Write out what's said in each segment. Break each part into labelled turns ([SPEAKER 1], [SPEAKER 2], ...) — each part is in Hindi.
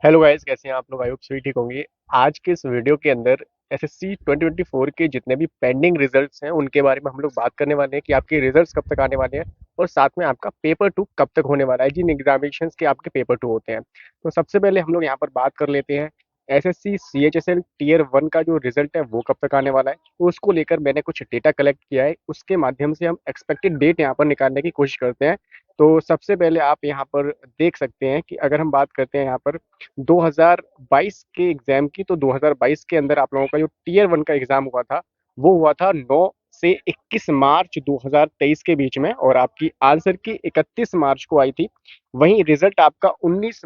[SPEAKER 1] हेलो गाइस, कैसे हैं आप लोग? आई होप सभी ठीक होंगे। आज के इस वीडियो के अंदर एसएससी 2024 के जितने भी पेंडिंग रिजल्ट्स हैं उनके बारे में हम लोग बात करने वाले हैं कि आपके रिजल्ट्स कब तक आने वाले हैं और साथ में आपका पेपर टू कब तक होने वाला है, जिन एग्जामिनेशंस के आपके पेपर टू होते हैं। तो सबसे पहले हम लोग यहाँ पर बात कर लेते हैं एसएससी सीएचएसएल टीयर 1 का जो रिजल्ट है वो कब तक आने वाला है। तो उसको लेकर मैंने कुछ डेटा कलेक्ट किया है, उसके माध्यम से हम एक्सपेक्टेड डेट यहाँ पर निकालने की कोशिश करते हैं। तो सबसे पहले आप यहाँ पर देख सकते हैं कि अगर हम बात करते हैं यहाँ पर 2022 के एग्जाम की, तो 2022 के अंदर आप लोगों का जो टीयर 1 का एग्जाम हुआ था वो हुआ था 9 से 21 मार्च 2023 के बीच में, और आपकी आंसर की 31 मार्च को आई थी। वहीं रिजल्ट आपका 19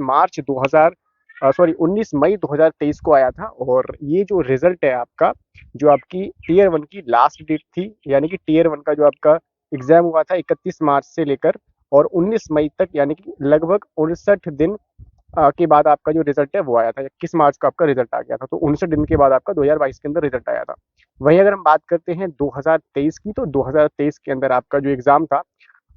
[SPEAKER 1] मई 2023 को आया था। और ये जो रिजल्ट है आपका, जो आपकी टीयर 1 की लास्ट डेट थी, यानी कि टीयर 1 का जो आपका एग्जाम हुआ था 31 मार्च से लेकर और 19 मई तक, यानी कि लगभग 59 दिन के बाद आपका जो रिजल्ट है वो आया था। 21 मार्च को आपका रिजल्ट आ गया था, तो 59 दिन के बाद आपका 2022 के अंदर रिजल्ट आया था। वहीं अगर हम बात करते हैं 2023 की, तो 2023 के अंदर आपका जो एग्जाम था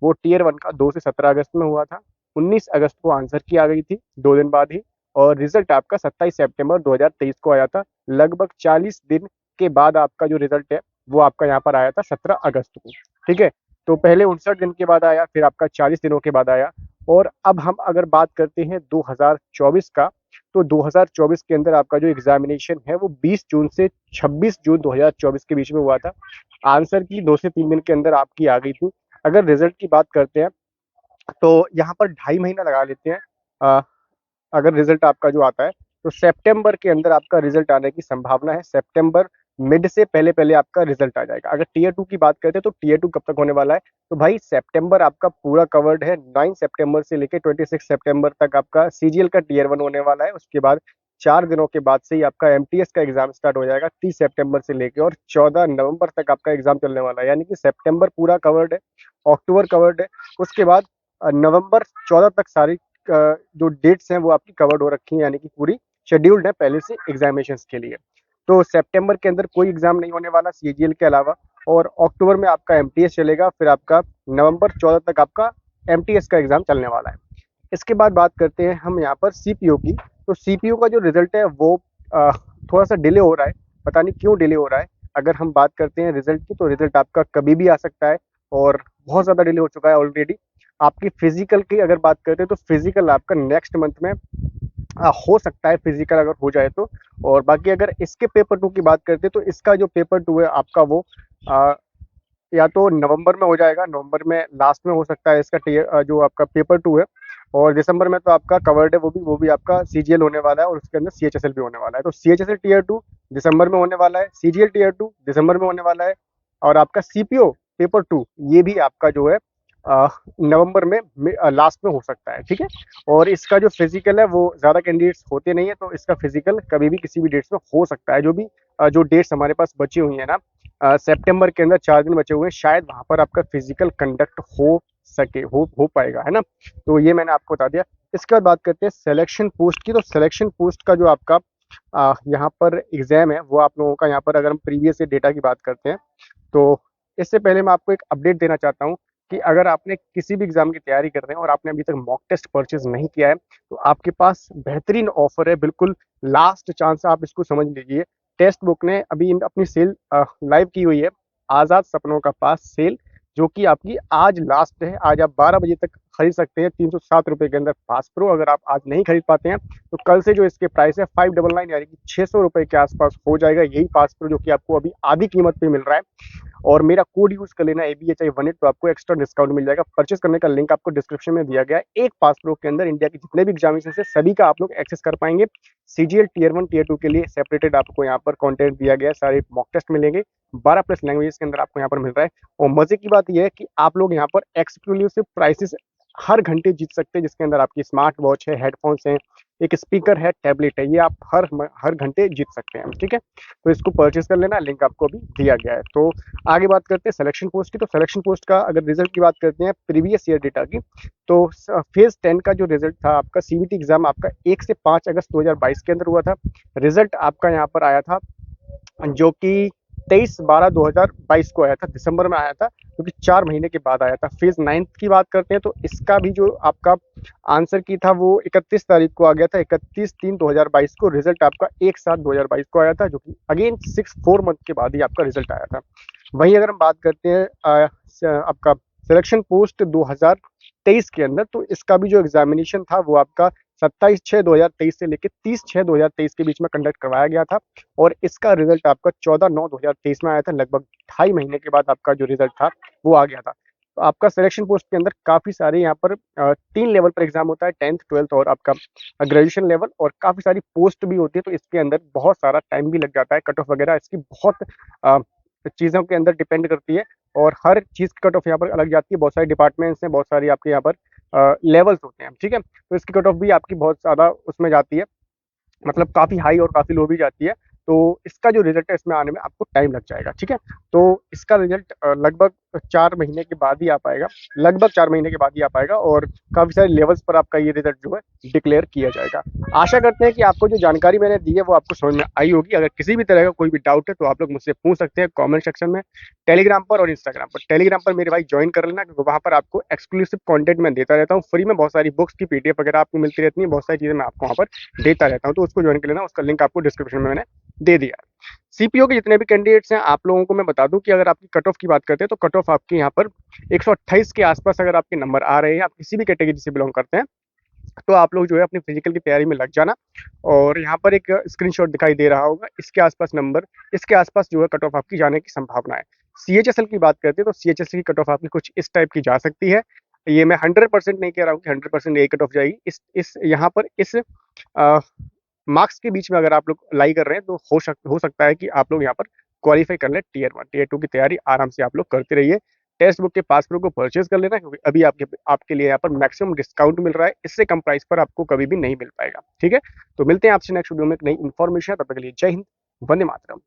[SPEAKER 1] वो टीयर 1 का 2 से 17 अगस्त में हुआ था। 19 अगस्त को आंसर की आ गई थी, 2 दिन बाद ही। और रिजल्ट आपका 27 सितंबर 2023 को आया था। लगभग 40 दिन के बाद आपका जो रिजल्ट है वो आपका यहाँ पर आया था 17 अगस्त को। ठीक है, तो पहले 59 दिन के बाद आया, फिर आपका 40 दिनों के बाद आया। और अब हम अगर बात करते हैं 2024 का, तो 2024 के अंदर आपका जो एग्जामिनेशन है वो 20 जून से 26 जून 2024 के बीच में हुआ था। आंसर की 2 से 3 दिन के अंदर आपकी आ गई थी। अगर रिजल्ट की बात करते हैं तो यहाँ पर 2.5 महीना लगा लेते हैं। अ, अगर रिजल्ट आपका जो आता है तो सितंबर के अंदर आपका रिजल्ट आने की संभावना है। सितंबर मिड से पहले पहले आपका रिजल्ट आ जाएगा। अगर टीयर 2 की बात करते हैं तो टीयर 2 कब तक होने वाला है, तो भाई सितंबर आपका पूरा कवर्ड है। 9 सितंबर से लेकर 26 सितंबर तक आपका सीजीएल का टीयर 1 होने वाला है। उसके बाद 4 दिनों के बाद से ही आपका एमटीएस का एग्जाम स्टार्ट हो जाएगा 30 सितंबर से लेकर, और 14 नवंबर तक आपका एग्जाम चलने वाला है। यानी कि सितंबर पूरा कवर्ड है, अक्टूबर कवर्ड है, उसके बाद नवंबर 14 तक सारी जो डेट्स हैं वो आपकी कवर्ड हो रखी हैं, यानी कि पूरी शेड्यूल्ड है पहले से एग्जामिनेशन के लिए। तो सितंबर के अंदर कोई एग्जाम नहीं होने वाला सीजीएल के अलावा, और अक्टूबर में आपका एमटीएस चलेगा, फिर आपका नवंबर 14 तक आपका एमटीएस का एग्जाम चलने वाला है। इसके बाद बात करते हैं हम यहाँ पर सीपीयू की। तो सीपीयू का जो रिजल्ट है वो अ, थोड़ा सा डिले हो रहा है। पता नहीं क्यों डिले हो रहा है। अगर हम बात करते हैं रिजल्ट की, तो रिजल्ट आपका कभी भी आ सकता है, और बहुत ज़्यादा डिले हो चुका है ऑलरेडी। आपकी फिजिकल की अगर बात करते हैं तो फिजिकल आपका नेक्स्ट मंथ में हो सकता है, फिजिकल अगर हो जाए तो। और बाकी अगर इसके पेपर टू की बात करते हैं तो इसका जो पेपर टू है आपका वो आ, या तो नवंबर में हो जाएगा, नवंबर में लास्ट में हो सकता है इसका जो आपका पेपर टू है। और दिसंबर में तो आपका कवर्ड है, वो भी आपका सीजीएल होने वाला है, और उसके अंदर सीएचएसएल भी होने वाला है। तो सीएचएसएल टीयर 2 दिसंबर में होने वाला है, सीजीएल टीयर 2 दिसंबर में होने वाला है, और आपका सीपीओ पेपर 2 ये भी आपका जो है नवंबर में लास्ट में हो सकता है। ठीक है, और इसका जो फिजिकल है वो ज़्यादा कैंडिडेट्स होते नहीं है, तो इसका फिजिकल कभी भी किसी भी डेट्स में हो सकता है। जो भी जो डेट्स हमारे पास बची हुई है ना, सितंबर के अंदर 4 दिन बचे हुए हैं, शायद वहां पर आपका फिजिकल कंडक्ट हो सके, हो पाएगा, है ना। तो ये मैंने आपको बता दिया। इसके बाद बात करते हैं सिलेक्शन पोस्ट की। तो सिलेक्शन पोस्ट का जो आपका यहाँ पर एग्जाम है वो आप लोगों का, यहाँ पर अगर हम प्रीवियस डेटा की बात करते हैं तो इससे पहले मैं आपको एक अपडेट देना चाहता हूँ कि अगर आपने किसी भी एग्जाम की तैयारी कर रहे हैं और आपने अभी तक मॉक टेस्ट परचेज नहीं किया है, तो आपके पास बेहतरीन ऑफर है, बिल्कुल लास्ट चांस है, आप इसको समझ लीजिए। टेक्स्ट बुक ने अभी अपनी सेल लाइव की हुई है, आज़ाद सपनों का पास सेल, जो कि आपकी आज लास्ट है। आज आप 12 बजे तक खरीद सकते हैं 307 रुपये के अंदर पास प्रो। अगर आप आज नहीं खरीद पाते हैं तो कल से जो इसके प्राइस है 599, यानी कि 600 रुपये के आसपास हो जाएगा यही पास प्रो, जो कि आपको अभी आधी कीमत पे मिल रहा है। और मेरा कोड यूज कर लेना ABHI18, तो आपको एक्स्ट्रा डिस्काउंट मिल जाएगा। परचेस करने का लिंक आपको डिस्क्रिप्शन में दिया गया है। एक पास प्रो के अंदर इंडिया के जितने भी एग्जामिनेशन है सभी का आप लोग एक्सेस कर पाएंगे। सीजीएल टीयर 1 टीयर 2 के लिए सेपरेटेड आपको यहाँ पर कंटेंट दिया गया है, सारे मॉक टेस्ट मिलेंगे, 12+ लैंग्वेजेस के अंदर आपको यहाँ पर मिल रहा है। और मजे की बात यह है कि आप लोग यहाँ पर एक्सक्लूसिव प्राइसेस हर घंटे जीत सकते हैं, जिसके अंदर आपकी स्मार्ट वॉच है, हेडफोन्स हैं, एक स्पीकर है, टैबलेट है, ये आप हर घंटे जीत सकते हैं। ठीक है, तो इसको परचेज कर लेना, लिंक आपको अभी दिया गया है। तो आगे बात करते हैं सिलेक्शन पोस्ट की। तो सिलेक्शन पोस्ट का अगर रिजल्ट की बात करते हैं प्रीवियस ईयर डेटा की, तो फेज 10 का जो रिजल्ट था आपका सीबीटी एग्जाम आपका 1 से 5 अगस्त 2022 के अंदर हुआ था। रिजल्ट आपका यहाँ पर आया था जो कि 23/12/2022 को आया था, दिसंबर में आया था, जो कि 4 महीने के बाद आया था। फेज़ 9 की बात करते हैं तो इसका भी जो आपका आंसर की था वो 31 तारीख को आ गया था, 31/3/2022 को। रिजल्ट आपका 1/7/2022 को आया था, जो कि अगेन 4 मंथ के बाद ही आपका रिजल्ट आया था। वहीं अगर हम बात करते हैं आपका सिलेक्शन पोस्ट 2023 के अंदर, तो इसका भी जो एग्जामिनेशन था वो आपका 27/6/2023 से लेकर 30/6/2023 के बीच में कंडक्ट करवाया गया था, और इसका रिजल्ट आपका 14/9/2023 में आया था। लगभग 2.5 महीने के बाद आपका जो रिजल्ट था वो आ गया था। तो आपका सिलेक्शन पोस्ट के अंदर काफ़ी सारे यहाँ पर 3 लेवल पर एग्जाम होता है, 10th 12th और आपका ग्रेजुएशन लेवल, और काफ़ी सारी पोस्ट भी होती है, तो इसके अंदर बहुत सारा टाइम भी लग जाता है। कट ऑफ वगैरह इसकी बहुत चीज़ों के अंदर डिपेंड करती है, और हर चीज़ की कट ऑफ यहाँ पर अलग जाती है। बहुत सारे डिपार्टमेंट्स हैं, बहुत सारी आपके यहाँ पर लेवल्स होते हैं, ठीक है? तो इसकी कट ऑफ भी आपकी बहुत ज़्यादा उसमें जाती है, मतलब काफ़ी हाई और काफ़ी लो भी जाती है। तो इसका जो रिजल्ट है इसमें आने में आपको टाइम लग जाएगा, ठीक है? तो इसका रिजल्ट लगभग 4 महीने के बाद ही आ पाएगा, लगभग 4 महीने के बाद ही आ पाएगा, और काफ़ी सारे लेवल्स पर आपका ये रिजल्ट जो है डिक्लेयर किया जाएगा। आशा करते हैं कि आपको जो जानकारी मैंने दी है वो आपको समझ में आई होगी। अगर किसी भी तरह का कोई भी डाउट है तो आप लोग मुझसे पूछ सकते हैं कमेंट सेक्शन में, टेलीग्राम पर और इंस्टाग्राम पर। टेलीग्राम पर मेरे भाई ज्वाइन कर लेना, क्योंकि वहाँ पर आपको एक्सक्लूसिव कंटेंट मैं देता रहता हूँ फ्री में। बहुत सारी बुक्स की पीडीएफ वगैरह आपको मिलती रहती है, बहुत सारी चीज़ें मैं आपको वहाँ पर देता रहता हूँ, तो उसको ज्वाइन कर लेना। उसका लिंक आपको डिस्क्रिप्शन में मैंने दे दिया है। सीपीओ के जितने भी कैंडिडेट्स हैं, आप लोगों को मैं बता दूं कि अगर आपकी कट ऑफ की बात करते हैं तो कट ऑफ आपके यहाँ पर 128 के आसपास अगर आपके नंबर आ रहे हैं, आप किसी भी कैटेगरी से बिलोंग करते हैं, तो आप लोग जो है अपनी फिजिकल की तैयारी में लग जाना। और यहाँ पर एक स्क्रीनशॉट दिखाई दे रहा होगा, इसके आसपास नंबर, इसके आसपास जो है कट ऑफ आपकी जाने की संभावना है। सीएचएसएल की बात करते हैं तो सीएचएसएल की कट ऑफ आपकी कुछ इस टाइप की जा सकती है। ये मैं 100% नहीं कह रहा हूँ कि 100% यही कट ऑफ जाएगी। इस यहाँ पर इस मार्क्स के बीच में अगर आप लोग लाई कर रहे हैं तो हो सकता है कि आप लोग यहाँ पर क्वालिफाई कर लें टीयर 1। टीयर 2 की तैयारी आराम से आप लोग करते रहिए। टेक्स्ट बुक के पासबुक को परचेज कर लेना, क्योंकि अभी आपके लिए यहाँ पर मैक्सिमम डिस्काउंट मिल रहा है। इससे कम प्राइस पर आपको कभी भी नहीं मिल पाएगा, ठीक है? तो मिलते हैं आपसे नेक्स्ट वीडियो में एक नई इन्फॉर्मेशन। तब तक के लिए जय हिंद, वंदे मातरम।